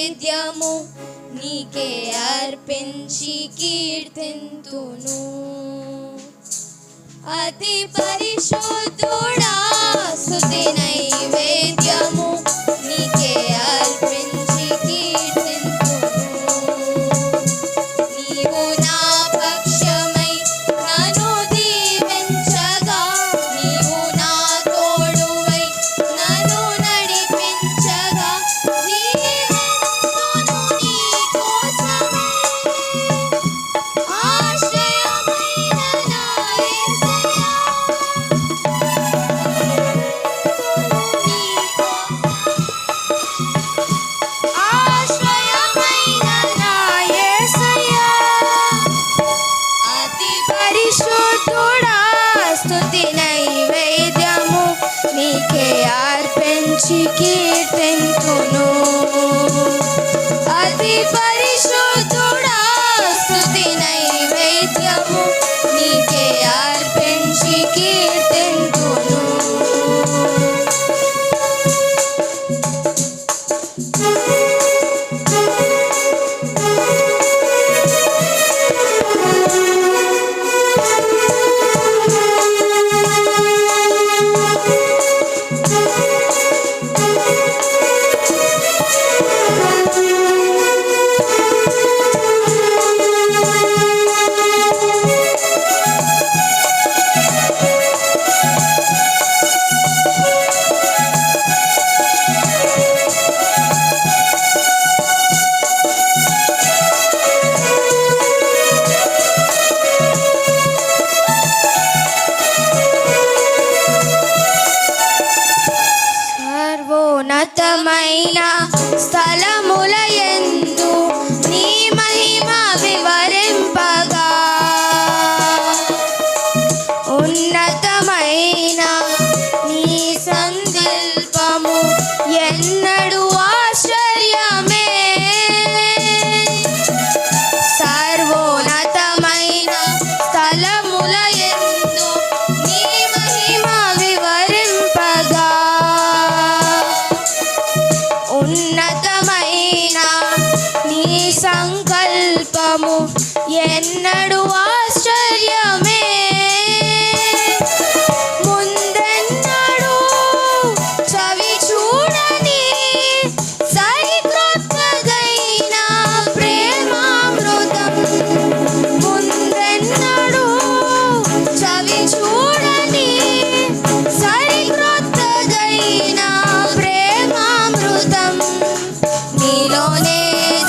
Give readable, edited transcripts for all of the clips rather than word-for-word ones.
నైవేద్యము నీకే అర్పించి కీర్తింతును. అతి పరిశుద్ధుడా స్తుతి నైవేద్యము నీకే అర్పించి కీర్తింతును. నీవు నా పక్షమై నన్ను దీవించగా, నీవు నా తోడువై నన్ను నడిపించగా, జీవిస్తును నీ కోసమే. ఆశ్రయమైన నా యేసయ్యా, ఆశ్రయమైన నా యేసయ్యా. అతి పరిశుద్ధుడా స్తుతి నైవేద్యము నీకే అర్పించి కీర్తింతును. అతి పరిశుద్ధుడా స్తుతి నైవేద్యము నీకే అర్పించి కీర్తింతును. సర్వోన్నతమైన స్థలములయందు నీ మహిమ వివరింపగా, ఉన్నతమైన నీ సంకల్పము ఎన్నడూ ఆశ్చర్యమే. సర్వోన్నతమైన స్థలములయందు నీ మహిమ వివరింపగా, ఉన్నతమైన నీ సంకల్పము ఎన్నడూ ఆశ్చర్యమే. ముందెన్నడూ చవి చూడని సరికొత్తదైన ప్రేమామృతం, ముందెన్నడూ చవి చూడని సరికొత్తదైన ప్రేమామృతం నీలోనే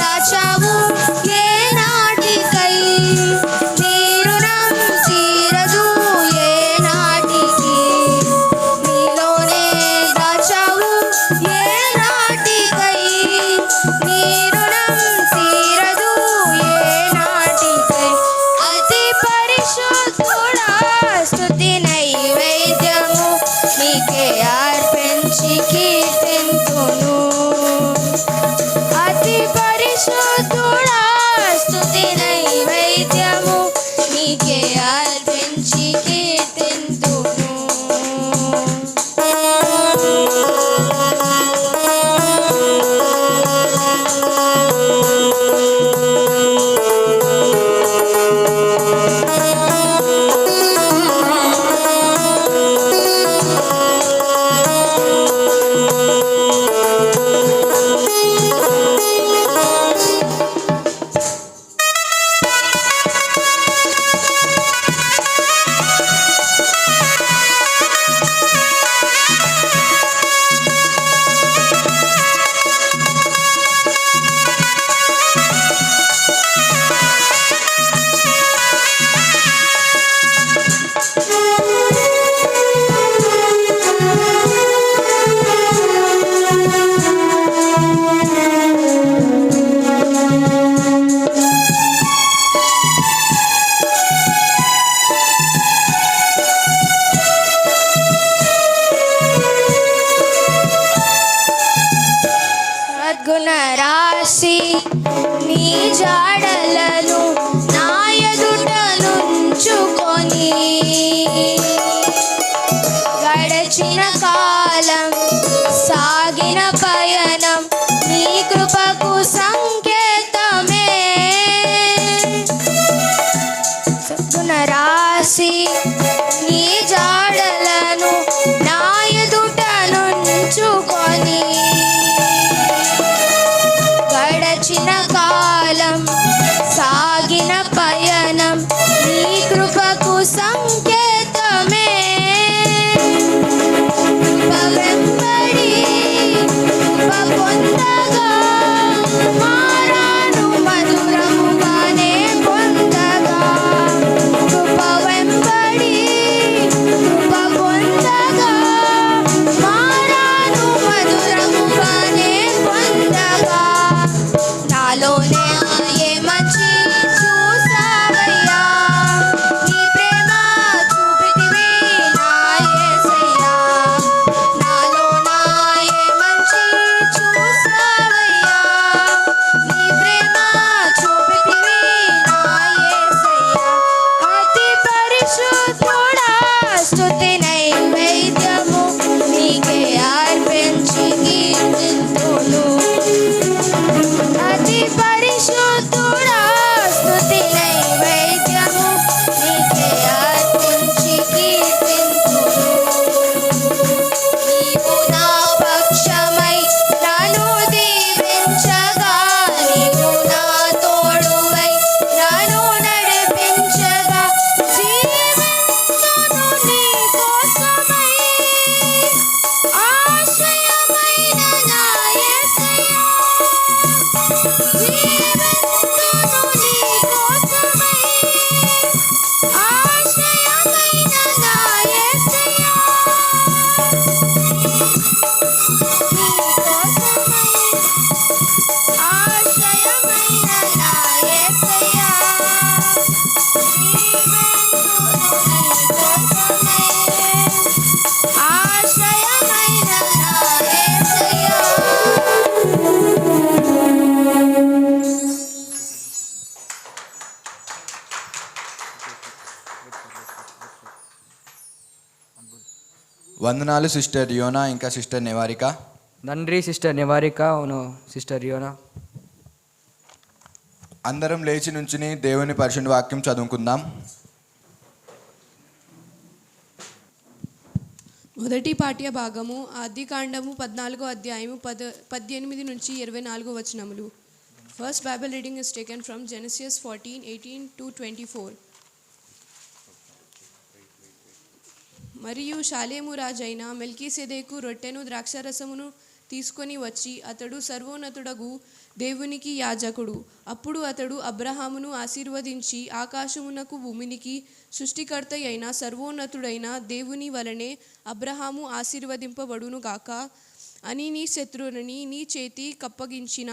దాచావు ఏనాటికై. నీ రుణం తీరదు ఏనాటికి. నీలోనే దాచావు ఏనాటికై. నీ రుణం తీరదు ఏనాటికై. అతి పరిశుద్ధుడా స్తుతి నైవేద్యము నీకే అర్పించి కీర్తింతును. అతి పరిశుద్ధుడా స్తుతి నైవేద్యము నీకే అర్పించి కీర్తింతును. సద్గుణ రాశి నీ జాడలను నా ఎదుట నుంచుకొని, గడచిన కాలం సాగిన పయనం నీ కృపకు వందనాలు సిస్టర్ యోనా ఇంకా సిస్టర్ నివారిక. నన్రి సిస్టర్ నివారిక, అవును సిస్టర్ యోనా. అందరం లేచి నుంచుని దేవుని పరిశుద్ధ వాక్యం చదువుకుందాం. మొదటి పాఠ్య భాగము ఆదికాండము 14వ అధ్యాయము 18 నుంచి 24 వచనములు. First Bible reading is taken from Genesis 14:18 to 24. మరియు షాలేము రాజైన మెల్కీసెదెకు రొట్టెను ద్రాక్షారసమును తీసుకొని వచ్చి అతడు సర్వోన్నతుడగు దేవునికి యాజకుడు. అప్పుడు అతడు అబ్రహామును ఆశీర్వదించి, ఆకాశమునకు భూమినికి సృష్టికర్త అయిన సర్వోన్నతుడైన దేవుని వలనే అబ్రహాము ఆశీర్వదింపబడును గాక అని నీ శత్రువుని నీ చేతి కప్పగించిన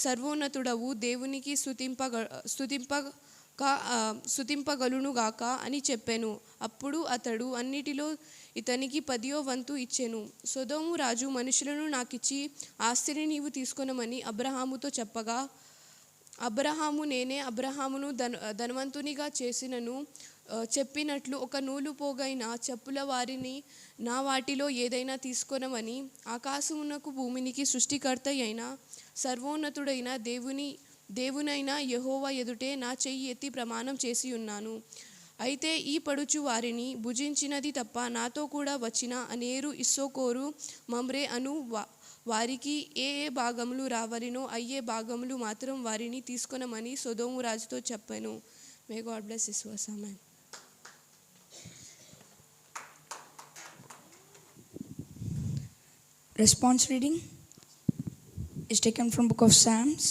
సర్వోన్నతుడవు దేవునికి స్తుతింపగలునుగాక అని చెప్పెను. అప్పుడు అతడు అన్నిటిలో ఇతనికి 10వ వంతు ఇచ్చెను. సొదొము రాజు మనుషులను నాకిచ్చి ఆస్తిని నీవు తీసుకొనమని అబ్రహాముతో చెప్పగా, అబ్రహాము నేనే అబ్రహామును ధనవంతునిగా చేసినను చెప్పినట్లు ఒక నూలు పోగైన చెప్పుల వారిని నా వాటిలో ఏదైనా తీసుకొనమని ఆకాశమునకు భూమినికి సృష్టికర్త అయిన సర్వోన్నతుడైన దేవునైన యెహోవా ఎదుటే నా చెయ్యి ఎత్తి ప్రమాణం చేసి ఉన్నాను. అయితే ఈ పడుచు వారిని భుజించినది తప్ప నాతో కూడా వచ్చిన అనేరు, ఇస్సోకోరు, మమ్రే అను వారికి ఏ భాగములు రావలినో అయ్యే భాగములు మాత్రం వారిని తీసుకొనమని సొదొము రాజుతో చెప్పాను. May God bless this verse. Amen. Response reading is taken from book of Psalms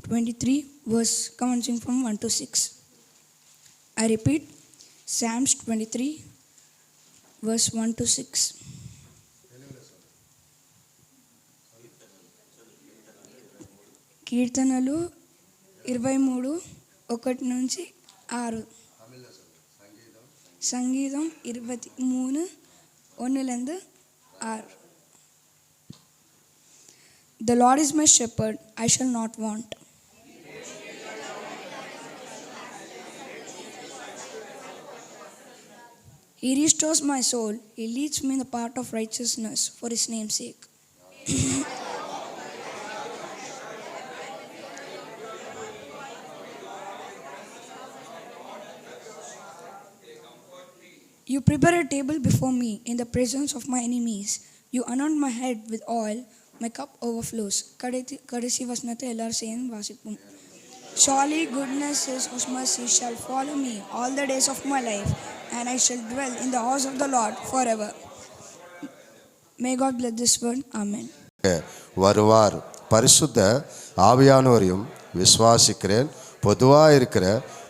23 verse commencing from 1 to 6. I repeat, Psalms 23 verse 1 to 6. కీర్తనలు 23 1 నుంచి 6. సంగీతం 23 1 6. The Lord is my shepherd, I shall not want. He restores my soul. He leads me in the path of righteousness for his name's sake. You prepare a table before me in the presence of my enemies. You anoint my head with oil. My cup overflows. கடைசி வசனத்தை எல்லாரும் சேர்ந்து வாசிப்போம். Surely goodness and mercy shall follow me all the days of my life, and I shall dwell in the house of the Lord forever. May God bless this word. Amen. வருவார். பரிசுத்த ஆவியானவரையும் விசுவாசிக்கிறேன். பொதுவாக இருக்கிற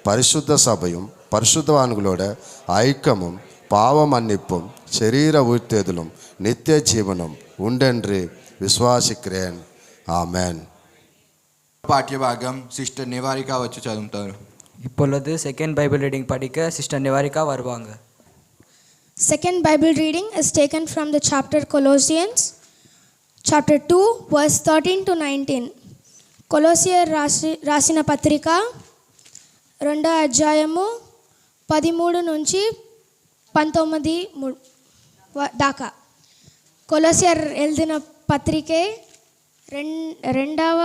பரிசுத்த சபையும் பரிசுத்தவான்களோட ஐக்கியமும் பாவ மன்னிப்பும் శరీర உயிர்த்தெழுதலும் நித்திய ஜீவனும் உண்டென்று విశ్వాసిக்கிறேன். ఆమెన్. పాఠ్యభాగం సిస్టర్ నివారిక వచ్చి చదువుతారు. இப்பொழுது செகண்ட் பைபிள் ரீடிங் படிக்க சிஸ்டர் நிவாரிகா வருவாங்க. Second Bible reading is taken from the chapter Colossians, chapter 2, verse 13 to 19. కొలోసియర్ రాసిన పత్రిక 2వ అధ్యాయము 13 నుంచి 19 దాకా. కొలోసియర్ ఎల్దిన పత్రికే 2వ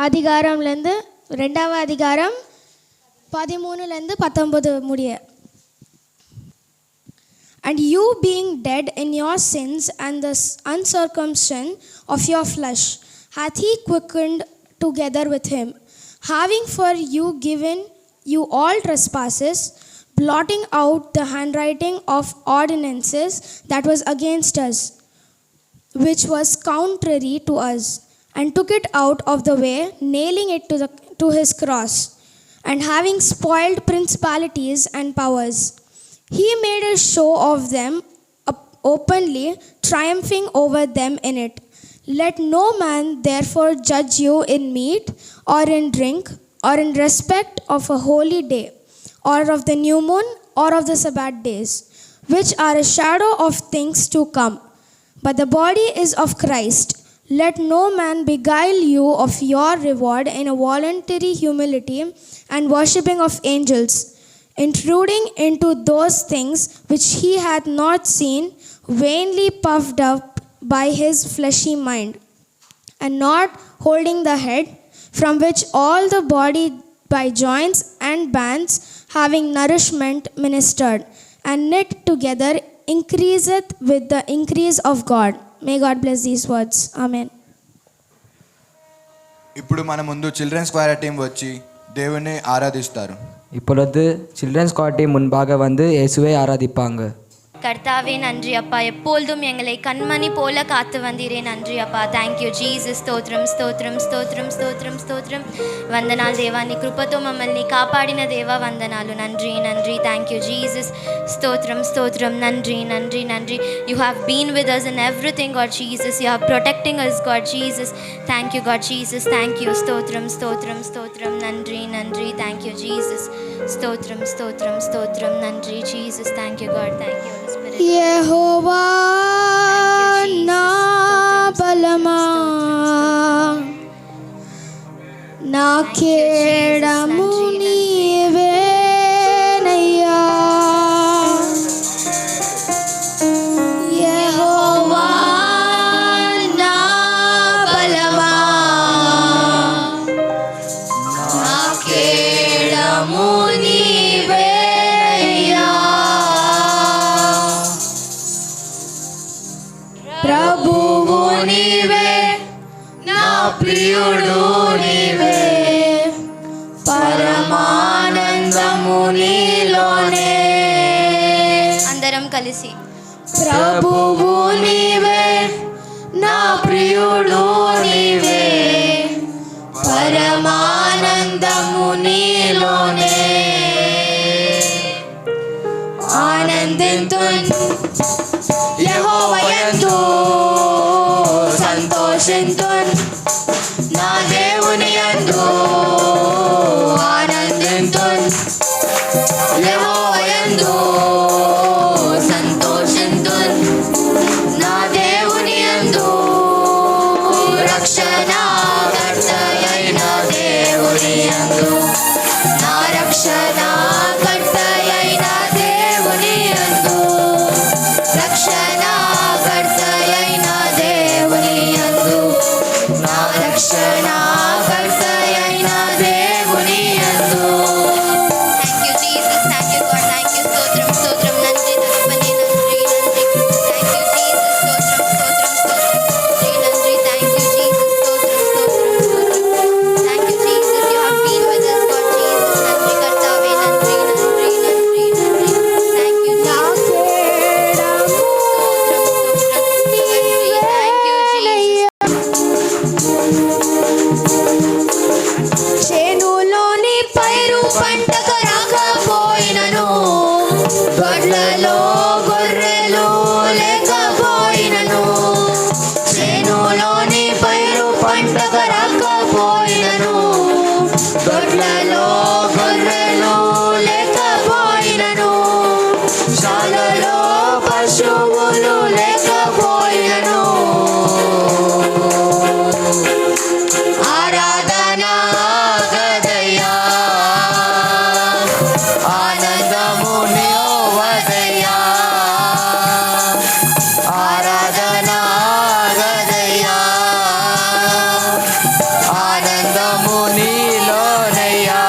அதிகாரம் 13 முடிய. And you being dead in your sins and the uncircumcision of your flesh, hath he quickened together with him, having for you given you all trespasses, blotting out the handwriting of ordinances that was against us, which was contrary to us, and took it out of the way, nailing it to his cross. And having spoiled principalities and powers, he made a show of them openly, triumphing over them in it. Let no man therefore judge you in meat or in drink or in respect of a holy day, or of the new moon, or of the Sabbath days, which are a shadow of things to come. But the body is of Christ. Let no man beguile you of your reward in a voluntary humility and worshipping of angels, intruding into those things which he hath not seen, vainly puffed up by his fleshy mind, and not holding the head, from which all the body by joints and bands, having nourishment ministered, and knit together, increaseth with the increase of God. May God bless these words. Amen. ఇప్పుడు మన ముందు children's choir team వచ్చి దేవుని ఆరాధిస్తారు. இப்பொழுது children's squad team முன்பாக வந்து இயேசுவை ஆராதிப்பாங்க. கர்த்தாவே நன்றி அப்பா, எப்பொழுதும் எங்களை கண்மணி போல காத்து வந்தீரே நன்றி அப்பா. Thank you Jesus. స్తోత్రం స్తోత్రం స్తోత్రం స్తోత్రం స్తోత్రం. వందనాలు దేవా, నీ కృపతో మమ్మల్ని కాపాడిన దేవా వందనాలు. నండ్రి నండ్రి. Thank you Jesus. స్తోత్రం స్తోత్రం. నండ్రి నండ్రి నండ్రి. You have been with us in everything God Jesus. You have protecting us God Jesus. Thank you God Jesus. Thank you. స్తోత్రం స్తోత్రం స్తోత్రం. నండ్రి నండ్రి. Thank you Jesus. స్తోత్రం స్తోత్రం స్తోత్రం. నండ్రి Jesus. Thank you God. Thank you Jehovah నా బలమా, నా కేడము నీవేనయ్యా. యెహోవా నా బలమా, నా కేడము నీవేనయ్యా. ప్రభువు నీవే, నా ప్రియుడు నీవే, పరమానందము నీలోనే. అందరం కలిసి ప్రభువు నీవే, నా ప్రియుడు నీవే, పరమానందము నీలోనే. ఆనందింతును యెహోవాయందు, సంతోషింతును నా దేవుని యందు. ఆనందింతును యెహోవాయందు, సంతోషింతును నా దేవుని యందు. రక్షణకర్తయైన దేవుని యందు, నా రక్షణకర్తయైన దేవుని యందు, రక్షణకర్తయైన దేవుని యందు, నా రక్షణకర్తయైన దేవుని యందు. Thank you Jesus. Thank you God. Thank you. స్తోత్రం స్తోత్రం. నంది తదుపని నంది నంది. Thank you Jesus. స్తోత్రం స్తోత్రం స్తోత్రం. నంది థ్యాంక్ యూ జీసస్. స్తోత్రం స్తోత్రం స్తోత్రం. Thank you Jesus. You have been with us God Jesus. నంది కర్తావే నంది నంది నంది నంది. Thank you Jesus. స్తోత్రం స్తోత్రం. నంది థ్యాంక్ యూ జీసస్. చేనులోని పైరు పంటకు రాకపోయినను, గొడ్లలో గొర్రెలు లేకపోయినను. చేనులోని పైరు పంటకు రాకపోయినను, గొడ్లలో గొర్రెలు లేకపోయినను. శాలలో పశువులు లేకపోయినను. ఆరాధన గదయ్యా, ఆనందము నీవదయ్యా. ఆరాధన గదయ్యా, ఆనందము నీలోనయ్యా.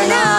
హోసానా